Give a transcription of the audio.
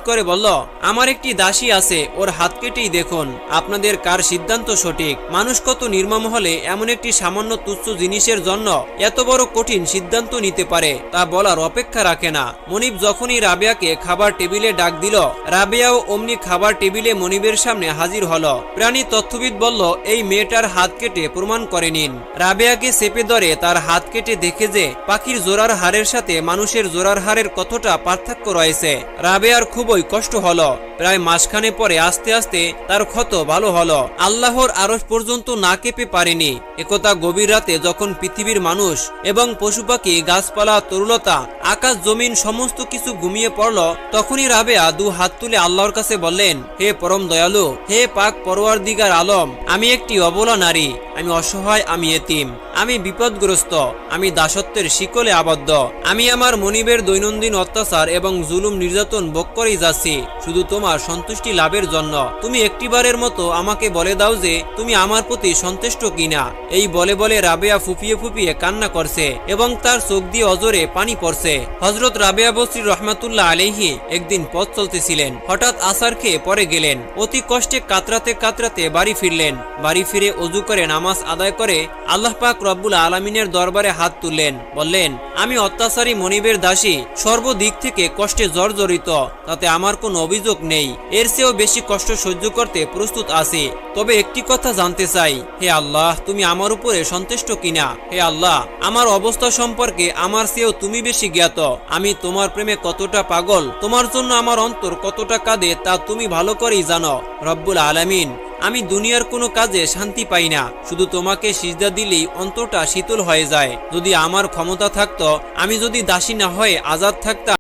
করে বলল, আমার একটি দাসী আছে, ওর হাত কেটেই দেখুন আপনাদের কার সিদ্ধান্ত সঠিক। মানুষ কত নির্মম হলে এমন একটি সামান্য তুচ্ছ জিনিসের জন্য এত বড় কঠিন সিদ্ধান্ত নিতে পারে তা বলার অপেক্ষা রাখে না। মনিব যখনই রাবেয়াকে খাবার টেবিলে ডাক দিল, রাবেয়াও অমনি খাবার টেবিলে মনিবের সামনে হাজির হলো। প্রাণী তথ্যবিদ বলল, এই মেয়েটার হাত কেটে প্রমাণ করে নিন। রাবেয়াকে চেপে ধরে তার হাত কেটে দেখে যে পাখির জোড়ার হাড়ের সাথে মানুষের জোড়ার হাড়ের কতটা পার্থক্য রয়েছে। রাবেয়ার খুবই কষ্ট হলো। প্রায় মাসখানে পরে আস্তে আস্তে তার ক্ষত ভালো হলো। আল্লাহর আরশ পর্যন্ত না কেঁপে পারেনি। একথা গভীর রাতে যখন পৃথিবীর মানুষ এবং পশু পাখি, গাছপালা, তরুলতা, আকাশ জমিন সমস্ত কিছু ঘুমিয়ে পড়ল, তখনই রাবেয়া দু হাত তুলে আল্লাহর কাছে বললেন, হে পরম দয়ালু, হে পাক পরওয়ারদিগার আলম, আমি একটি অবলা নারী, আমি অসহায়, আমি এতিম, আমি বিপদগ্রস্ত, আমি দাসত্বের শিকলে আবদ্ধ। আমি আমার মনিবের দৈনন্দিন অত্যাচার এবং জুলুম নির্যাতন ভোগ করেই যাচ্ছি শুধু তোমার সন্তুষ্টি লাভের জন্য। তুমি একটিবারের মতো আমাকে বলে দাও যে তুমি আমার প্রতি সন্তুষ্ট কিনা। এই বলে বলে রাবেয়া ফুপিয়ে ফুপিয়ে কান্না করছে এবং তার চোখ দিয়ে অজরে পানি পড়ছে। হযরত রাবেয়া বসরি রহমাতুল্লাহ আলাইহি একদিন পথ চলতেছিলেন। হঠাৎ আসার খেয়ে পরে গেলেন। অতি কষ্টে কাতরাতে কাতরাতে বাড়ি ফিরলেন। বাড়ি ফিরে অজু করে নামাজ আদায় করে আল্লাহ পাক রব্বুল আলামিনের দরবারে হাত তুললেন। বললেন, আমি অত্যাচারী মনিবের দাসী, সর্বদিক থেকে কষ্টে জর্জরিত, তাতে আমার কোনো অভিযোগ নেই। এর চেয়েও বেশি কষ্ট সহ্য করতে প্রস্তুত আছি। তবে একটি কথা জানতে চাই, হে আল্লাহ, তুমি আমার উপরে সন্তুষ্ট কিনা? হে আল্লাহ, আমার অবস্থা সম্পর্কে আমার চেয়েও তুমি বেশি জ্ঞাত। আমি তোমার প্রেমে কতটা পাগল, তোমার জন্য আমার অন্তর কতটা কাঁদে তা তুমি ভালো করেই জানো। রব্বুল আলামিন, আমি দুনিয়ার কোনো কাজে শান্তি পাই না, শুধু তোমাকে সিজদা দিলেই অন্তরটা শীতল হয়ে যায়। যদি আমার ক্ষমতা থাকতো, আমি যদি দাসী না হয়ে আজাদ থাকতাম